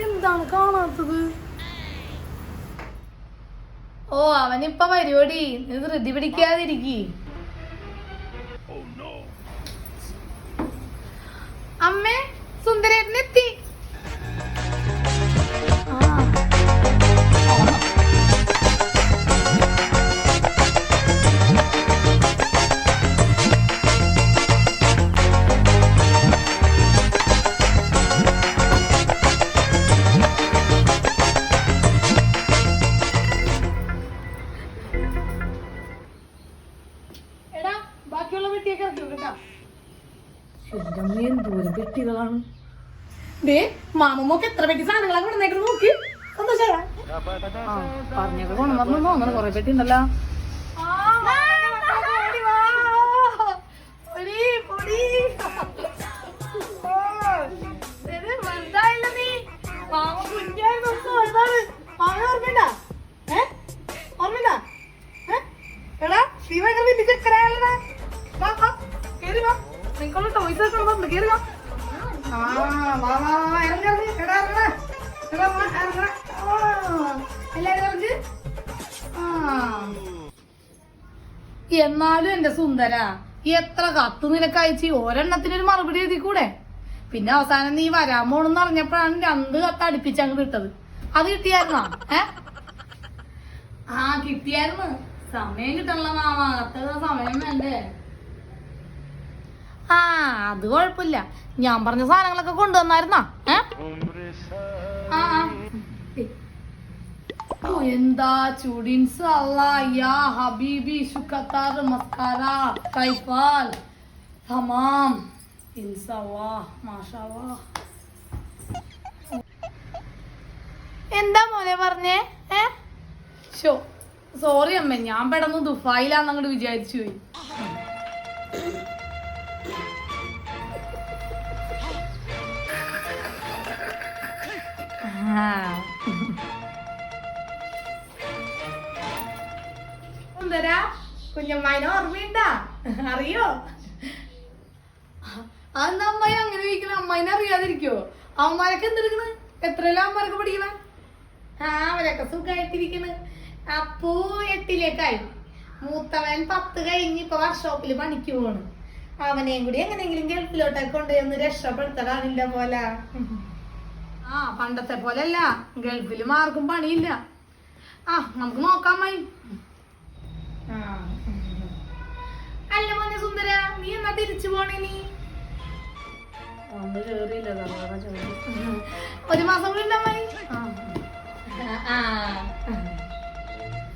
എന്താണ് കാണാത്തത്? ഓ, അവനിപ്പ പരിപാടി. നീ ധൃതി പിടിക്കാതിരിക്കി. അമ്മേ, സുന്ദരേട്ടനെത്തി. എന്തോരം പെട്ടികളാണ്. മാമമ്മക്ക് എത്ര പെട്ടി സാധനങ്ങളാണ് കൊണ്ടുവന്നേക്കുന്നത് നോക്കി. പറഞ്ഞൊക്കെ കൊണ്ടുവന്നു തോന്നണം. കൊറേ പെട്ടി ഉണ്ടല്ലോ. എന്നാലും എന്റെ സുന്ദര, എത്ര കത്ത് നിനക്കയച്ച് ഒരെണ്ണത്തിനൊരു മറുപടി എഴുതി കൂടെ? പിന്നെ അവസാനം നീ വരാൻ പോണെന്ന് അറിഞ്ഞപ്പോഴാണ് 2 കത്ത് അടുപ്പിച്ച് അങ്ങോട്ട് ഇട്ടത്. അത് കിട്ടിയായിരുന്നോ? കിട്ടിയായിരുന്നു. സമയം കിട്ടണല്ലോ മാമ. കത്ത് സമയം വേണ്ടേ? അത് കൊഴപ്പില്ല. ഞാൻ പറഞ്ഞ സാധനങ്ങളൊക്കെ കൊണ്ടുവന്നായിരുന്നാ? എന്താ ചുഡിൻസ് യാ ഹബീബി ശുക്കത്താർ മസ്കാര കൈഫാൽ തമാം ഇൻഷാല്ലാഹ് മാഷാല്ലാഹ്. എന്താ മോനെ പറഞ്ഞേ? സോറി അമ്മ, ഞാൻ പെട്ടെന്ന് ദുബായിലാന്നങ്ങോട്ട് വിചാരിച്ചു പോയി. സുന്ദരാ, കുഞ്ഞമ്മായിനെ ഓർമ്മയുണ്ടാ? അറിയോ? അതെന്താ അമ്മായി അങ്ങനെ ചോദിക്കണ? അമ്മായിനെ അറിയാതിരിക്കോ? അമ്മമാരൊക്കെ എന്തെടുക്കണ്? എത്രയെല്ലാം അമ്മമാരൊക്കെ പഠിക്കണ? അവരൊക്കെ സുഖമായിട്ടിരിക്കണ്. അപ്പൂ 8ലേക്കായി. മൂത്തവൻ 10 കഴിഞ്ഞ് ഇപ്പൊ വർക്ക്ഷോപ്പില് പണിക്ക് പോണ്. അവനെയും കൂടി എങ്ങനെയെങ്കിലും ഗൾഫിലോട്ടൊക്കെ കൊണ്ടുപോയി രക്ഷപ്പെടുത്തടാ നിന്റെ പോലെ. പണ്ടത്തെ പോലെയല്ല, ഗൾഫില് ആർക്കും പണിയില്ല. നമുക്ക് നോക്കാം മായി. അല്ല മോനെ സുന്ദര, നീ എന്നാ തിരിച്ചു പോണേ? നീ 1 മാസം കൂടി ഉണ്ടായി.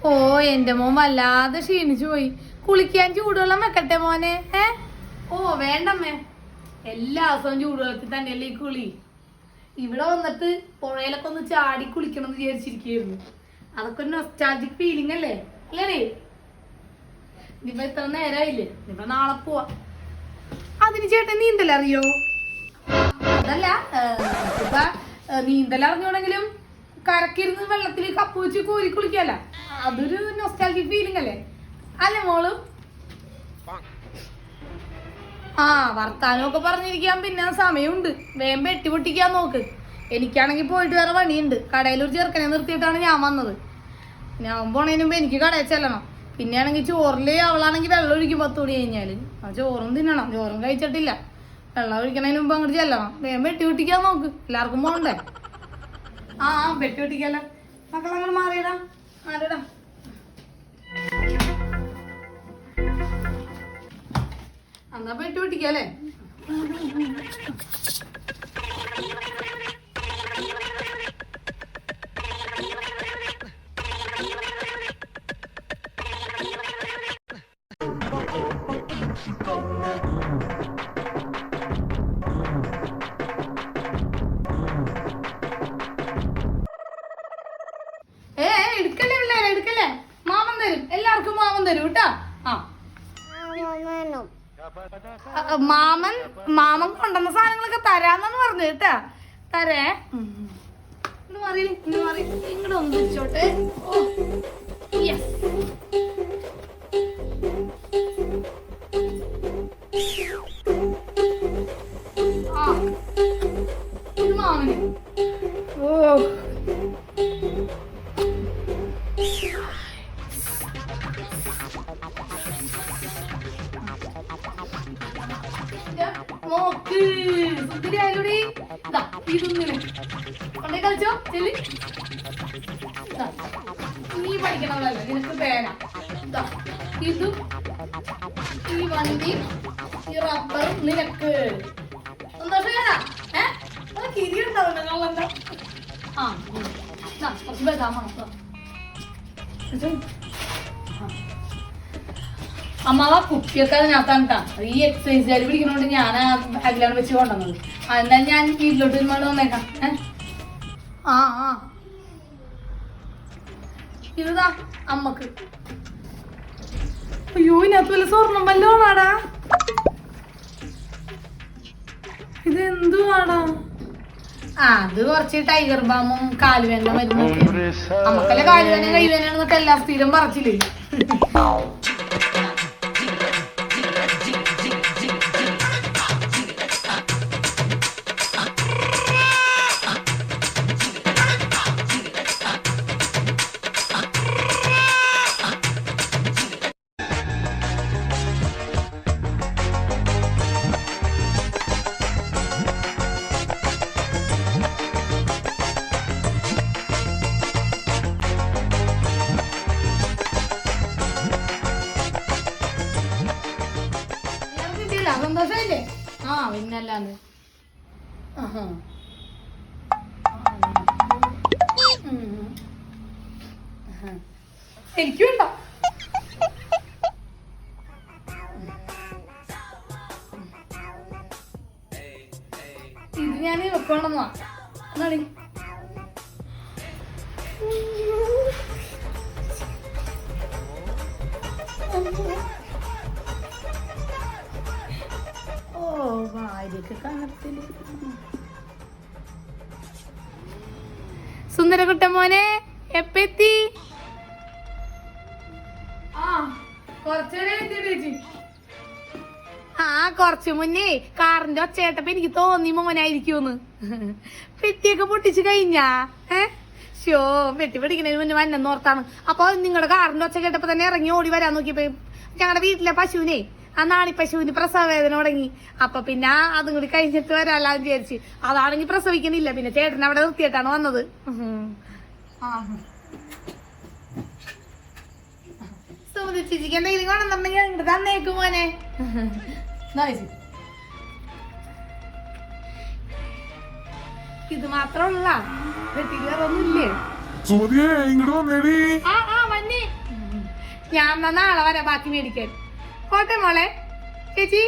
ഓ, എന്റെ മോൻ വല്ലാതെ ക്ഷീണിച്ചു പോയി. കുളിക്കാൻ ചൂടുവെള്ളം വെക്കട്ടെ മോനെ? വേണ്ടമ്മേ, എല്ലാ ദിവസവും ചൂടുവെള്ളത്തിൽ തന്നെയല്ലേ ഈ കുളി. ഇവിടെ വന്നിട്ട് പുഴയിലൊക്കെ ഒന്ന് ചാടി കുളിക്കണം എന്ന് വിചാരിച്ചിരിക്കുന്നു. അതൊക്കെ ഒരു നൊസ്റ്റാൾജിക് ഫീലിംഗ് അല്ലേ? അല്ലേ? ഇനിയിപ്പോ ഇത്ര നേരമായില്ലേ, ഇനിയിപ്പോ നാളെ പോവാ. അതിന് ചേട്ടൻ നീന്തലറിയോ? അതല്ല, ഇപ്പൊ നീന്തലറിഞ്ഞോണെങ്കിലും കരക്കിരുന്ന് വെള്ളത്തിൽ കപ്പ് വെച്ച് കോരി കുളിക്കല്ല, അതൊരു നൊസ്റ്റാൾജിക് ഫീലിംഗ് അല്ലേ? അല്ലേ മോള്? വർത്താനമൊക്കെ പറഞ്ഞിരിക്കാൻ പിന്നെ സമയമുണ്ട്. വേഗം പെട്ടി പൊട്ടിക്കാൻ നോക്ക്. എനിക്കാണെങ്കിൽ പോയിട്ട് വേറെ പണിയുണ്ട്. കടയിലൊരു ചെറുക്കനെ നിർത്തിയിട്ടാണ് ഞാൻ വന്നത്. ഞാൻ പോണതിന് മുമ്പ് എനിക്ക് കടയിൽ ചെല്ലണം. പിന്നെ ആണെങ്കിൽ ചോറില് അവളാണെങ്കിൽ വെള്ളം ഒഴിക്കും 10 മണി കഴിഞ്ഞാല്. ചോറും തിന്നണം. ചോറും കഴിച്ചിട്ടില്ല. വെള്ളം ഒഴിക്കണതിന് മുമ്പ് അങ്ങോട്ട് ചെല്ലണം. വേഗം പെട്ടി പൊട്ടിക്കാൻ നോക്ക്. എല്ലാവർക്കും പോകണ്ടേ? പെട്ടി പൊട്ടിക്കല്ല. മക്കളങ്ങനെ മാറിയിടാ. എന്നാ പെട്ടി പൊട്ടിക്കല്ലേ? എടുക്കല്ലേ പിള്ളേരെ, എടുക്കല്ലേ. മാമൻ തരും, എല്ലാവർക്കും മാമൻ തരും കേട്ടാ. മാമൻ കൊണ്ടുവന്ന സാധനങ്ങളൊക്കെ തരാന്നാണ് പറഞ്ഞത് കേട്ടാ. തരേ. ഇങ്ങോട്ട് മാറി, ഇങ്ങോട്ട് ഒന്ന് വെച്ചോട്ടെ. യെസ്. ഇത് മാമന്. ഓ നോക്ക് സുന്ദരി ആയിലൂടെ ഇതൊന്നിന് കൊണ്ടേ കളിച്ചോ ചെല്ലി. നീ പഠിക്കണമല്ലോ നിനക്ക് പേന. ഇതും ഈ വണ്ടി ഈ റബ്ബറും നിനക്ക്. സന്തോഷമേടാ കിരിയുണ്ടാവുന്ന ആ കുറച്ച് ബദാമ. അമ്മാവ കുപ്പിയൊക്കെ അതിനകത്താണ് കേട്ടാ. ഈ എക്സസൈസ് കാര് പിടിക്കുന്നോണ്ട് ഞാൻ അതിലാണ് വെച്ച് കൊണ്ടുവന്നത്. അതെന്തായാലും ഞാൻ വീട്ടിലോട്ട് ഒരുപാട് വന്നേക്കാം. ആ ആ ഇതാ അമ്മക്ക്. അയ്യോ ഇതിനകത്ത് വല്ല സ്വർണം വല്ലോണാടാ. ഇതെന്തുവാടാ? അത് കുറച്ച് ടൈഗർ ബാമും കാലുവേന മരുന്ന്. നമുക്കല്ല കാലുവേന കൈവേനൊക്കെ എല്ലാ സ്ഥിരം പറിച്ചില്ലേ. സന്തോഷല്ലേ? ആ പിന്നല്ലാന്ന്. എനിക്കും ഉണ്ടോ? ഇത് ഞാൻ വെക്കണമെന്നാ. എന്നാടി സുന്ദരകുട്ട മോനെ എപ്പെത്തി? കുറച്ചു മുന്നേ കാറിന്റെ ഒച്ചേട്ടപ്പ എനിക്ക് തോന്നി മോനായിരിക്കുമെന്ന്. പെട്ടിയൊക്കെ പൊട്ടിച്ചു കഴിഞ്ഞാ? ഷോ പെട്ടി പിടിക്കുന്നതിന് മുന്നേ വന്നെന്ന് ഓർത്താണ്. അപ്പൊ നിങ്ങളുടെ കാറിന്റെ ഒച്ച കേട്ടപ്പോ തന്നെ ഇറങ്ങി ഓടി വരാൻ നോക്കിയപ്പോ ഞങ്ങളുടെ വീട്ടിലെ പശുവിനെ ആ നാണി പശുവിന് പ്രസവ വേദന തുടങ്ങി. അപ്പൊ പിന്നെ അതും കൂടി കഴിഞ്ഞിട്ട് വരാല്ലാന്ന് വിചാരിച്ച്. അതാണെങ്കിൽ പ്രസവിക്കുന്നില്ല. പിന്നെ ചേട്ടൻ അവിടെ നിർത്തിയിട്ടാണ് വന്നത്. ചേച്ചിക്ക് എന്തെങ്കിലും കൊണ്ടെന്നുണ്ടെങ്കിൽ അങ്ങോട്ട് തന്നേക്കും മോനെ. ഇത് മാത്രമുള്ള വെട്ടിയിലൊന്നുമില്ലേ? ഞാൻ നാളെ വരാം ബാക്കി മേടിക്കാൻ. പോട്ടെ മോളെ ചേച്ചി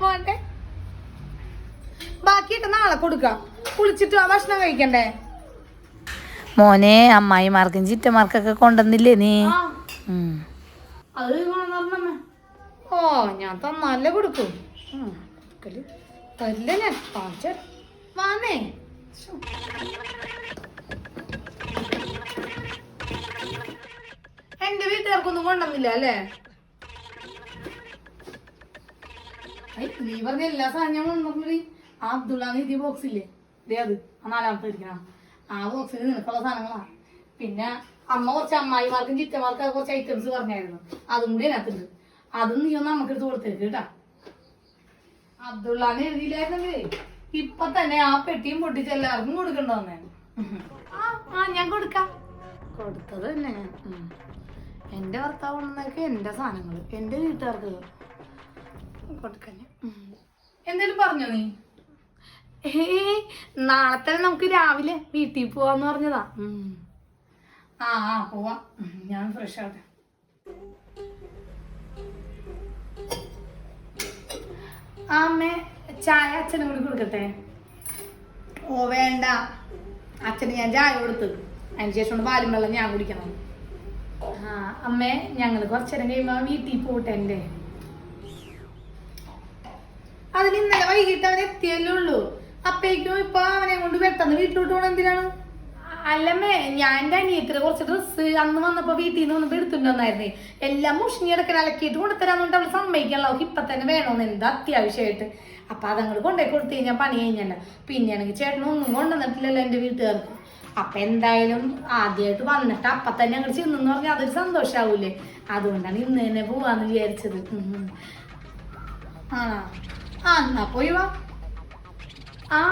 പോട്ടെ. ബാക്കിയിട്ട് നാളെ കൊടുക്കാം. കുളിച്ചിട്ട് ആ ഭക്ഷണം കഴിക്കണ്ടേ? മോനെ അമ്മായിമാർക്കും ചിറ്റമാർക്കൊക്കെ കൊണ്ടുവന്നില്ലേ നീ? അത് ഓ ഞാൻ തന്നല്ലേ കൊടുക്കും. തരില്ല ഞാൻ വാന്നേ. എന്റെ വീട്ടുകാർക്കൊന്നും കൊണ്ടുവന്നില്ല അല്ലേ? നീ പറഞ്ഞ എല്ലാ സാധനങ്ങളും കൊണ്ടുവന്നില്ലേ? ആ അബ്ദുള്ള നിധി ബോക്സ് ഇല്ലേ? ദേ അത് ആ നാലാമത്തെ ഇരിക്കണം. ആ ബോക്സിൽ നിനക്കുള്ള സാധനങ്ങളാ. പിന്നെ അമ്മ കുറച്ച് അമ്മായിമാർക്കും ചിറ്റമാർക്കും കുറച്ച് ഐറ്റംസ് പറഞ്ഞായിരുന്നു. അതും കൂടി അതിനകത്തുണ്ട്. അതും നീ ഒന്ന് നമുക്കെടുത്ത് കൊടുത്തേക്ക് കേട്ടാ. അബ്ദുള്ളാന്ന് എഴുതിയില്ലായിരുന്നെങ്കിലേ ഇപ്പൊ തന്നെ ആ പെട്ടിയും പൊട്ടിച്ച് എല്ലാവർക്കും കൊടുക്കണ്ടോന്നേ. ആ ഞാൻ കൊടുക്കാം. കൊടുത്തത് തന്നെ ഞാൻ. എന്റെ ഭർത്താവ് കൊണ്ടുവന്നൊക്കെ എന്റെ സാധനങ്ങള് എന്റെ വീട്ടുകാർക്ക് കൊടുക്കാൻ. എന്തേലും പറഞ്ഞോ നീ? നാളെ തന്നെ നമുക്ക് രാവിലെ വീട്ടിൽ പോവാന്ന് പറഞ്ഞതാ. ആ പോവാ. ഞാൻ ഫ്രഷ് ആവട്ടെ. അമ്മേ ചായ അച്ഛനും കൂടി കൊടുക്കട്ടെ? ഓ വേണ്ട, അച്ഛന് ഞാൻ ചായ കൊടുത്തു. അതിന് ശേഷം പാലും വെള്ളം ഞാൻ കുടിക്കണം. അമ്മേ ഞങ്ങൾ കുറച്ചേരം കഴിയുമ്പോ വീട്ടിൽ പോട്ടെ. എന്റെ അതിന് ഇന്നലെ വൈകിട്ട് അവൻ എത്തിയല്ലേ ഉള്ളൂ. അപ്പേക്കും ഇപ്പൊ അവനെ കൊണ്ട് പെട്ടെന്ന് വീട്ടിലോട്ട് പോകണം. എന്തിനാണ്? അല്ലമ്മേ ഞാൻ എന്റെ അനിയത്തിന് കുറച്ച് ഡ്രസ്സ് അന്ന് വന്നപ്പോ വീട്ടിൽ നിന്ന് വന്നപ്പോ എടുത്തിട്ടുണ്ടായിരുന്നേ. എല്ലാം മുഷിഞ്ഞിടക്കൻ അലക്കിയിട്ട് കൊണ്ടുതരാന്നുകൊണ്ട് അവള് സമ്മതിക്കണല്ലോ. അവൾക്ക് ഇപ്പൊ തന്നെ വേണമെന്ന് എന്താ അത്യാവശ്യമായിട്ട്. അപ്പൊ അതങ്ങോട്ട് കൊണ്ടുപോയി കൊടുത്തു കഴിഞ്ഞാൽ പണി കഴിഞ്ഞല്ല. പിന്നെയാണെങ്കിൽ ചേട്ടനൊന്നും കൊണ്ടുവന്നിട്ടില്ലല്ലോ എന്റെ വീട്ടുകാർക്ക്. അപ്പൊ എന്തായാലും ആദ്യമായിട്ട് വന്നിട്ട് അപ്പൊ തന്നെ അങ്ങോട്ട് ചെന്നെന്ന് പറഞ്ഞാൽ അതൊരു സന്തോഷാവൂലേ. അതുകൊണ്ടാണ് ഇന്ന് തന്നെ പോവാന്ന് വിചാരിച്ചത്. ആ എന്നാ പോയി വാ.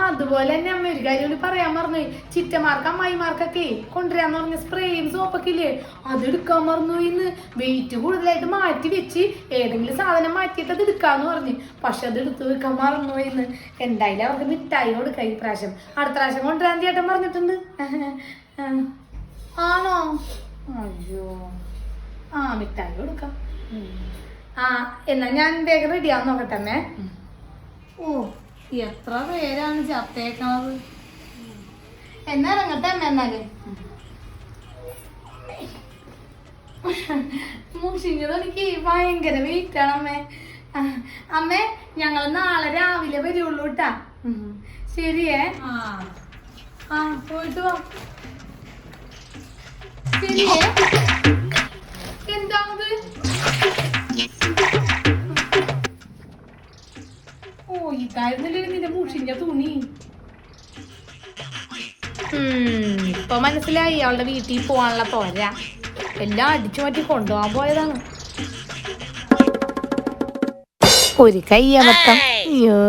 അതുപോലെ തന്നെ അമ്മ ഒരു കാര്യം കൂടി പറയാൻ മറന്നു. ചിറ്റമാർക്ക് അമ്മായിമാർക്കൊക്കെ കൊണ്ടുവരാന്ന് പറഞ്ഞ സ്പ്രേയും സോപ്പൊക്കെ ഇല്ലേ, അതെടുക്കാൻ മറന്നു. ഇന്ന് വെയിറ്റ് കൂടുതലായിട്ട് മാറ്റി വെച്ച് ഏതെങ്കിലും സാധനം മാറ്റിയിട്ട് അത് എടുക്കാന്ന് പറഞ്ഞു. പക്ഷെ അത് എടുത്തു വെക്കാൻ മറന്നു. ഇന്ന് എന്തായാലും അവർക്ക് മിഠായി കൊടുക്കാം ഈ പ്രാവശ്യം. അടുത്ത പ്രാവശ്യം കൊണ്ടുവരാൻ ചേട്ടൻ പറഞ്ഞിട്ടുണ്ട്. ആണോ? അയ്യോ മിഠായി കൊടുക്കാം. എന്നാ ഞാൻ വേഗം റെഡിയാന്ന് നോക്കട്ടെ അമ്മേ. എത്ര പേരാണ് ചത്തേക്കണത്. എന്നാ ഇറങ്ങട്ടെ അമ്മ. എന്നാല് മുഷിഞ്ഞത് എനിക്ക് ഭയങ്കര വെയിറ്റാണ് അമ്മേ. അമ്മേ ഞങ്ങൾ നാളെ രാവിലെ വരുള്ളൂ കേട്ടാ. ശരിയേ? പോയിട്ട് വാ. ശരിയേ? എന്താണത്? ഇതായിരുന്നില്ലേ നിന്റെ മുഷിഞ്ഞ തുണി. ഇപ്പൊ മനസ്സിലായി അവളുടെ വീട്ടിൽ പോവാനുള്ള തോര. എല്ലാം അടിച്ചു മാറ്റി കൊണ്ടുപോകാൻ പോയതാണ്. ഒരു കയ്യബദ്ധം. അയ്യോ.